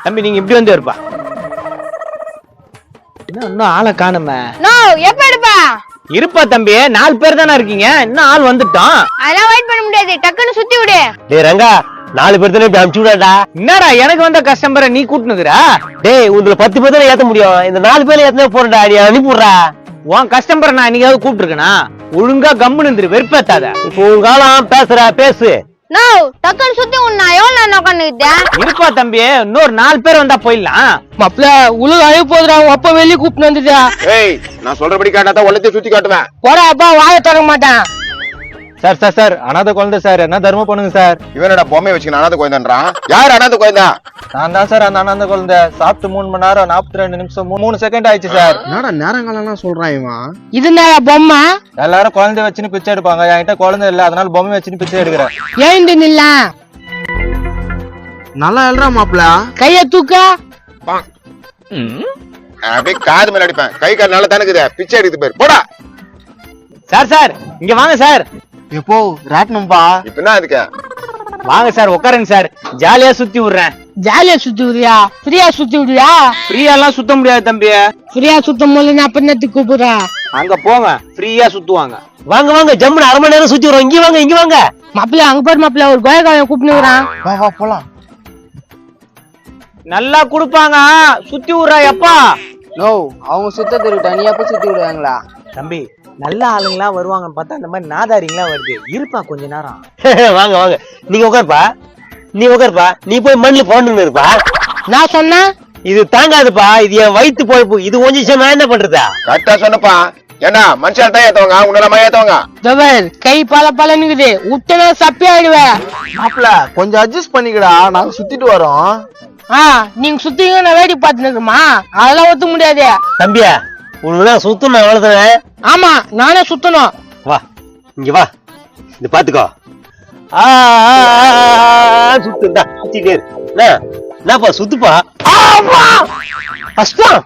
தம்பி நீங்க இப்படி வந்து இருப்பா. இன்னும் ஆளை காணுமே. எப்ப எடுப்பா? இருப்பா தம்பி, 4 பேர் தானே இருக்கீங்க, இன்னும் ஆள் வந்துட்டோம். அதெல்லாம் வெயிட் பண்ண முடியாது, டக்குன்னு சுத்தி விடு. டேய் ரங்கா, 4 பேர் தானே அனுப்பிச்சு விடாடா. என்னடா எனக்கு வந்த கஸ்டமரை நீ கூட்டுனுக்குற? டேய் உங்களை 10 பேர் தானே ஏத்த முடியும், இந்த 4 பேர்ல ஏத்தனே போறடா, நீ அனுப்பிடுறா. உன் கஸ்டமரை நான் என்னைக்காவது கூப்பிட்டுருக்கேனா? ஒழுங்கா கம்முன்னு இருந்துரு, வெறுப்பேத்தாத. இப்போ உன் காலம் பேசுறா பேசு. டக்குன்னு சுத்தி உன்ன எவ்வளவு நேரம் உட்காந்துக்கிட்டேன்? இருப்பா தம்பி, இன்னொரு 4 பேர் வந்தா போயிடலாம். மாப்பிள உள்ள அழைப்பு போதுடா, அப்ப வெளியே கூப்பிட்டு வந்துட்டா. ஏய் நான் சொல்றபடி காட்டாதான் உலகத்தை சுத்தி காட்டுவேன். போடா அப்பா, வாய திறக்க மாட்டேன். சார் சார் சார், அனாதை குழந்தை சார், என்ன தர்மம் பண்ணுங்க சார். இவனடா பொம்மை வச்சுக்கணும் அனாதை குழந்தைன்றான். யார் அனாதை குழந்தை? நான் தான் சார் அந்த அனாதை குழந்தை. சாப்பிட்டு 3 மணி நேரம் 42 நிமிஷம் 3 செகண்ட் ஆயிடுச்சு சார். என்னடா நேரங்காலம் சொல்றான் இவன். இது என்ன பொம்மை? எல்லாரும் குழந்தை வச்சுன்னு பிச்சை எடுப்பாங்க, என்கிட்ட குழந்தை இல்ல, அதனால பொம்மை வச்சுன்னு பிச்சை எடுக்கிறேன். ஏந்து நில்ல. நல்லா எழுறா மாப்பிள. கைய தூக்க. அப்படியே காது மேல அடிப்பேன். கை கால் நல்லா தானுக்குது, பிச்சை எடுத்து போயிரு போடா. சார் சார் இங்க வாங்க சார். எப்போ ராட்டணும்பா? இப்ப என்ன அதுக்கு? வாங்க சார், உட்காருங்க சார், ஜாலியா சுத்தி விடுறேன். ஜாலியா சுத்தி விடுறியா? ஃப்ரீயா சுத்தி விடுறியா? ஃப்ரீயா எல்லாம் சுத்த முடியாது தம்பி. ஃப்ரீயா சுத்தும் போது நான் அப்பனத்துக்கு கூப்பிடுறா. அங்க போங்க, ஃப்ரீயா சுத்துவாங்க. வாங்க வாங்க, ஜம்முன்னு 1/2 மணி நேரம் சுத்தி வரோம். இங்க வாங்க இங்க வாங்க. மாப்பிள்ள அங்க பாரு மாப்பிள்ள, ஒரு கோயக்காரன் கூப்பிட்டுக்கிறான். வா வா போலாம். நல்லா குடுப்பாங்க, சுத்தி விடுறா. எப்பா அவங்க சுத்த திருவிட்டா, நீ எப்ப சுத்தி விடுவாங்களா? தம்பி, நல்ல ஆளுங்களா வருவாங்கன்னு பார்த்தா இந்த மாதிரி நாதாரிங்களா வருது. இருப்பா கொஞ்ச நேரம். வாங்க வாங்க, நீங்க உட்காருப்பா, நீ உட்காருப்பா, நீ போய் மண்ணில் போன்னு இருப்பா. நான் சொன்னேன் இது தாங்காதுப்பா, இது என் வயிற்று போய்ப்பு, இது கொஞ்சம் நான் என்ன பண்றதா? கரெக்டா சொன்னப்பா. ஏன்னா மனுஷன் தான் ஏத்தவங்க, உன்னலமா ஏத்தவங்க. ஜவர் கை பல பலனுக்குது, விட்டனா சப்பி ஆயிடுவேன். மாப்பிள கொஞ்சம் அட்ஜஸ்ட் பண்ணிக்கடா, நாங்க சுத்திட்டு வரோம். நீங்க சுத்திங்க, நான் வேடி பாத்துனுக்குமா? அதெல்லாம் ஒத்து முடியாது. தம்பியா, உனக்கு சுத்தம் நான் வளர்த்துறேன். ஆமா நானே சுத்தணும். வா இங்க வா, இது பாத்துக்கோ. சுத்துடா, சுத்திட்டே என்னப்பா சுத்துப்பா. கஷ்டம்.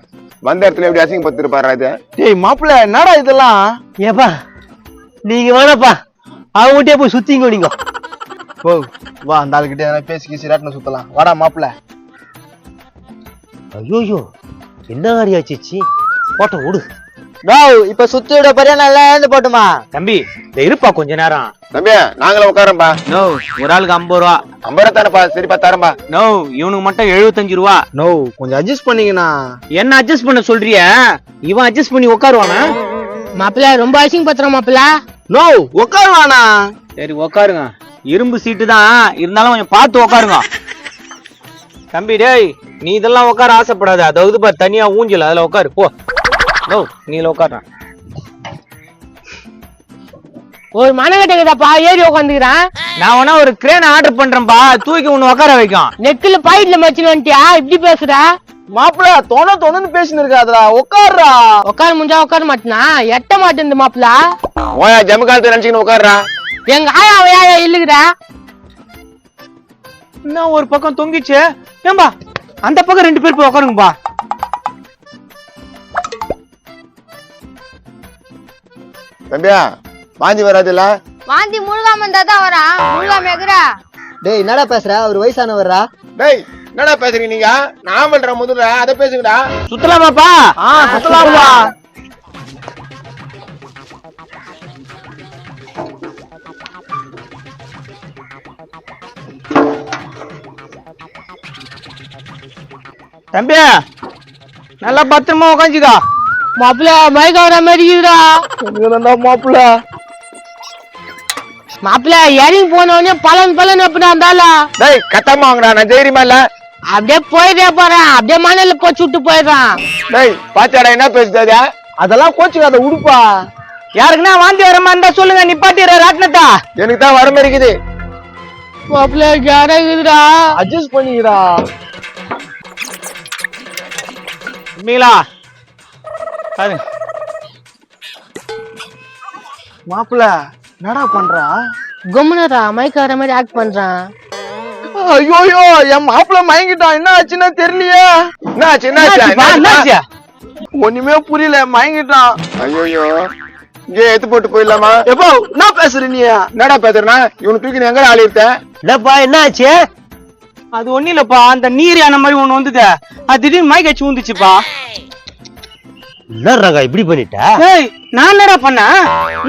வந்த இடத்துல எப்படி அசிங்கப்பட்டிருப்பாரு இது? டேய் மாப்பிள்ள, என்னடா இதெல்லாம்? ஏப்பா நீங்க வேணாப்பா, அவங்ககிட்டயே போய் சுத்திங்க நீங்க. ஓ வா, அந்த ஆளுகிட்ட பேசி கீசி ராட்டின சுத்தலாம். வாடா மாப்பிள்ள. ஐயோ என்ன ஆடியாச்சு, போட்ட விடு. இப்ப சுத்தி விட போறியா? நல்லா இருந்து போட்டுமா? தம்பி இந்த இருப்பா கொஞ்ச நேரம். தம்பி நாங்களும் உட்காரம்பா. நோ, ஒரு ஆளுக்கு 50 ரூபா. 50 தானப்பா, சரிப்பா தரம்பா. நோ, இவனுக்கு மட்டும் 75 ரூபா. நோ கொஞ்சம் அட்ஜஸ்ட் பண்ணீங்கண்ணா. என்ன அட்ஜஸ்ட் பண்ண சொல்றிய? இவன் அட்ஜஸ்ட் பண்ணி உட்காருவானா? மாப்பிள்ள ரொம்ப அசிங்க பத்திரம் மாப்பிள்ள. நோ உட்காருவானா? சரி உட்காருங்க, இரும்பு சீட்டு தான் இருந்தாலும் கொஞ்சம் பார்த்து உட்காருங்க. தம்பி டேய், நீ இதெல்லாம் உட்கார ஆசைப்படாத, அதாவது பாரு தனியா ஊஞ்சல், அதுல உட்காரு போ. நோ நீல உட்கார. ஒரு மனகட்டப்பா, ஏறி உட்காந்துக்கிறான். நான் வேணா ஒரு கிரேன் ஆர்டர் பண்றேன்பா, தூக்கி உன்னை உட்கார வைக்கும். நெக்கில பாயிட்ல மச்சின்னு வந்துட்டியா? இப்படி பேசுற மாப்பிள்ள? தோணு பேசின்னு இருக்காதடா, உட்காருடா. உட்கார முடிஞ்சா உட்கார மாட்டேனா? எட்ட மாட்டேன் மாப்பிள்ள. ஓயா ஜம்மு காலத்துல நினைச்சுன்னு உட்காருடா. எங்க ஆயா இல்லுக்குறா. என்ன ஒரு பக்கம் தொங்கிச்சு, ஏம்பா அந்த பக்கம் 2 பேர் போய் உட்காருங்கப்பா. தம்பியா வாந்தி வராதுல்ல? வாந்தி முழுகாம இருந்தாதான் வரா, முழுகாம எகுறா. டேய் என்னடா பேசுற? ஒரு வயசானவரா? டேய் என்னடா பேசுறீங்க நீங்க? நான் பண்ற முதல்ல அதை பேசுங்கடா. சுத்தலாமாப்பா? சுத்தலாமா? தம்பி நல்லா பத்திரமா உட்காந்துக்கா. மாப்பிள்ள மயக்க வர மாதிரி இருக்குடா. மாப்பிள்ள மாப்பிள்ள இறங்கி போனவனே பலன் எப்படின்னா இருந்தாலும் டேய் கத்தாம வாங்கடா, நான் தைரியமா இல்ல. அப்படியே போயிட்டே போறேன், அப்படியே மணல கோச்சு விட்டு போயிடுறான். டேய் பாச்சாடா என்ன பேசுதாதா? அதெல்லாம் கோச்சுக்காத உடுப்பா. யாருக்குன்னா வாந்தி வர மாதிரி இருந்தா சொல்லுங்க, நிப்பாட்டிடுற ராட்னத்தா. எனக்கு தான் வர மாதிரி இருக்குது. மாப்பிள்ள யாரா இருக்குதுடா, அட்ஜஸ்ட் பண்ணிக்கிறா. மீலா மாப்பிள்ள என்னடா பண்றா? கம்முனரா, மயக்க வர மாதிரி ஆக்ட் பண்றான். ஐயோ என் மாப்பிள்ள மயங்கிட்டான். என்ன ஆச்சுன்னா தெரியலையே. என்னாச்சு? ஒண்ணுமே புரியல, மயங்கிட்டான். ஐயோ இங்கே எடுத்து போட்டு போயிடலாமா? எப்போ என்ன பேசுற நீ? என்னடா பேசுறா? இவனு தூக்கி எங்க ஆளி இருக்க? என்னப்பா என்ன ஆச்சு? அது ஒண்ணு இல்லப்பா, அந்த நீர் யானை மாதிரி ஒண்ணு வந்தது, அது திடீர்னு மயக்க அடிச்சு ஊந்துச்சுப்பா. என்ன ரகா இப்படி பண்ணிட்ட? ஏய், நான் என்னடா பண்ணேன்?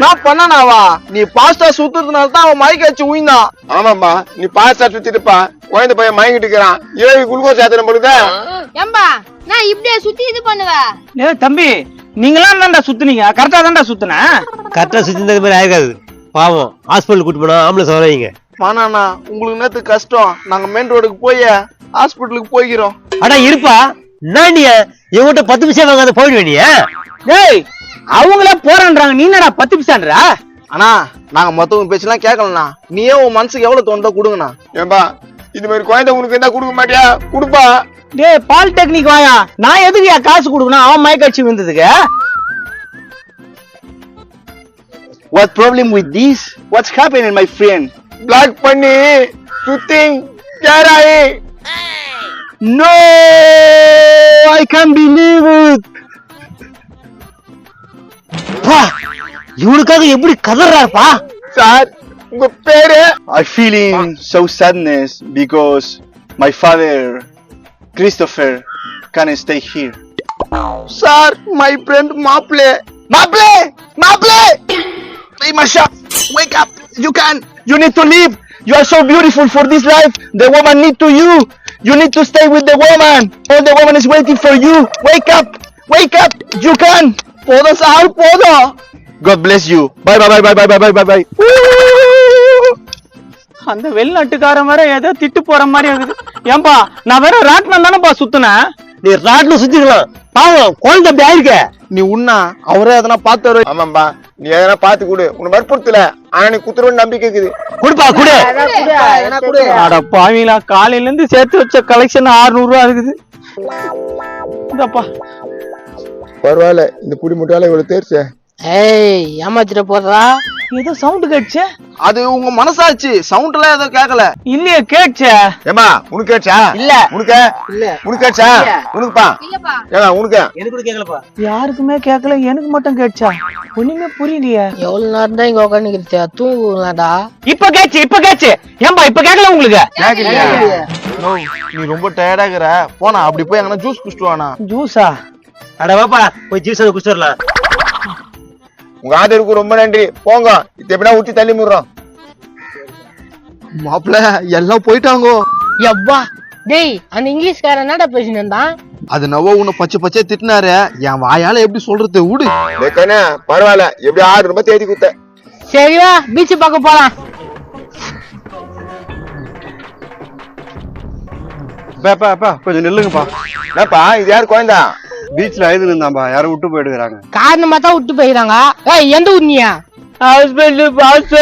நான் பண்ணனாவா? நீ பாஸ்டா சுத்துறதுனால தான் அவன் மயக்க அடிச்சு உயிந்தான். ஆமாப்பா, நீ பாஸ்டா சுத்திட்டுப்பா குழந்தை பையன் மயங்கிட்டு இருக்கிறான். ஏழு குளுக்கோஸ் ஏத்தன பொழுது ஏம்பா நான் இப்படியே சுத்தி இது பண்ணுவேன். ஏய் தம்பி, நீங்களாம் தான்டா சுத்துனீங்க, கரெக்டா தான்டா சுத்துனேன். கரெக்டா சுத்தி இந்த மாதிரி ஆயிருக்காது. பாவம் ஹாஸ்பிட்டல் கூட்டு போனா ஆம்புலன்ஸ் வரவீங்க. மானாண்ணா, உங்களுக்கு நேத்து கஷ்டம், நாங்க மெயின் ரோடுக்கு போய் ஹாஸ்பிட்டலுக்கு போய்க்கிறோம். அடா இருப்பா, நான் நீ இவங்கிட்ட 10 பைசா வாங்காத போயிடுவே நீ. ஏய், அவங்களே போறேன்றாங்க, நீ என்னடா 10 பைசான்றா? அண்ணா, நாங்க மத்தவங்க பேச்செல்லாம் கேட்கலண்ணா. நீயே உன் மனசுக்கு எவ்வளவு தோணுதோ கொடுங்கண்ணா. ஏன்பா இது மாதிரி குழந்தை உனக்கு என்ன கொடுக்க மாட்டியா? கொடுப்பா. டேய் பாலிடெக்னிக் வாயா, நான் எதுக்கு காசு கொடுக்கணும் அவன் மயக்க அடிச்சு விழுந்ததுக்கு? What problem with this? What's happening, my friend? Black பண்ணி சுத்திங் கேராயி. No, I can't believe it. பா, இவனுக்காக எப்படி கதறாருப்பா? சார், உங்க பேரு? I feeling so sadness because my father Christopher can't stay here. Sir, my friend Maple. Maple! Maple! Hey Masha, wake up. You need to leave. You are so beautiful for this life. The woman need to you. You need to stay with the woman. All the woman is waiting for you. Wake up. Wake up. You can. போதும் sir, போதும். God bless you. Bye bye bye bye bye bye bye bye. அந்த வெளிநாட்டுக்காரன் வேற ஏதோ திட்டு போற மாதிரி இருக்குது. ஏன்பா நான் வேற ராட்னம் தானேப்பா சுத்துனேன். நீ ராட்ல சுத்திக்கலாம். பாவம் குழந்தை அப்படி ஆயிருக்க. நீ உண்ணா அவரே எதனா பாத்து. ஆமாம்பா, நீ எதனா பாத்து கொடு. உன்னை வற்புறுத்தல, ஆனா நீ குத்துருவன்னு நம்பிக்கை இருக்குது. குடுப்பா குடு. அட பாவிங்களா, காலையில இருந்து சேர்த்து வச்ச கலெக்ஷன் 600 ரூபா இருக்குது. இந்தப்பா பரவாயில்ல, இந்த புடி முட்டால இவ்வளவு தேர்ச்சே. ஏய், ஏமாத்திர போறா. ஏதோ சவுண்ட் கேட்சே. அது உங்க மனசாச்சு, சவுண்ட் எல்லாம் ஏதோ கேட்கல. இல்லையே கேட்சே. ஏமா உனக்கு கேட்சா? இல்ல. உனக்கு இல்ல. உனக்கு கேட்சா? உனக்குப்பா? இல்லப்பா. ஏங்க உனக்கு? எனக்கு கூட கேக்கலப்பா. யாருக்குமே கேட்கல, எனக்கு மட்டும் கேட்சா. ஒண்ணுமே புரியலையே. எவ்வளவு நேரம் தான் இங்க உட்காந்துக்கிறியா? தூங்குலாடா. இப்ப கேட்சு, இப்ப கேட்சு. ஏன்பா இப்ப கேட்கல உங்களுக்கு? கேட்கலையா? நோ, நீ ரொம்ப டயர்டா இருக்கற. போனா அப்படி போய் அங்க ஜூஸ் குடிச்சிட்டு வானா. ஜூஸா? அட வாப்பா, போய் ஜூஸ் குடிச்சிட்டு வரலாம். உங்க ஆதரவுக்கு ரொம்ப நன்றி. போங்க, இது எப்படினா ஊத்தி தள்ளி முடுறோம். மாப்பிள்ள எல்லாம் போயிட்டாங்க. எவ்வா டேய், அந்த இங்கிலீஷ்காரன் என்னடா பேசினு இருந்தான்? அது நவ உன்னை பச்சை பச்சை திட்டினாரு. என் வாயால எப்படி சொல்றது? விடு. பரவாயில்ல, எப்படி 6 ரூபாய் தேடி குத்த. சரிவா, பீச் பக்கம் போலாம். கொஞ்சம் நில்லுங்கப்பா. என்னப்பா இது யாரு குழந்தா? பீச்ல அழுது இருந்தாம்பா, யாரும் விட்டு போயிடுறாங்க. காரணமா தான் விட்டு போயிடறாங்க. ஏய், எந்த ஊர்னியா? Husband pass.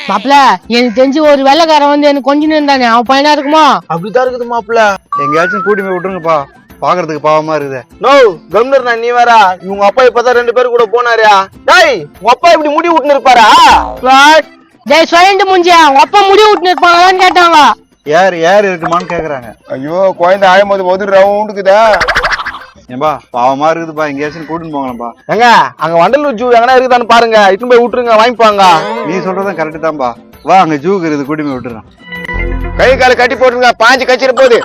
மாப்பிள, எனக்கு தெரிஞ்சு ஒரு வெள்ளைக்காரன் வந்து எனக்கு கொஞ்சம் இருந்தானே, அவன் பையனா இருக்குமா? அப்படிதான் இருக்குது மாப்பிள்ள. எங்கேயாச்சும் கூட்டி போய் விட்டுருங்கப்பா, பாக்குறதுக்கு பாவமா இருக்குது. நோ கம்னர், நீ வரா. இவங்க அப்பா இப்பதான் 2 பேரும் கூட போனாரியா? டேய், உங்க அப்பா இப்படி முடி விட்டுன்னு இருப்பாரா? டேய் சொல்லிட்டு முடிஞ்சியா, உங்க அப்பா முடி விட்டுன்னு இருப்பாங்களான்னு கேட்டாங்க. ஏர் இருக்குமான்னு கேக்குறாங்க. ஐயோ, குழந்தை ஆயும்போது ஒரு ரவுண்டுக்குதா. ஏன்பா பாவமா இருக்குதுப்பா, எங்கேயாச்சும் கூட்டின்னு போங்களாம்பா. எங்க அங்க வண்டலூர் ஜூ எங்கன்னா இருக்குதான்னு பாருங்க, இட்டுன்னு போய் விட்டுருங்க, வாங்கிப்பாங்க. நீ சொல்றதும் கரெக்ட் தான்பா. வா, அங்க ஜூக்கு இருக்குது, கூட்டி போய் விட்டுறேன். கை கால கட்டி போட்டுருங்க, பாஞ்சு கச்சிட போகுது.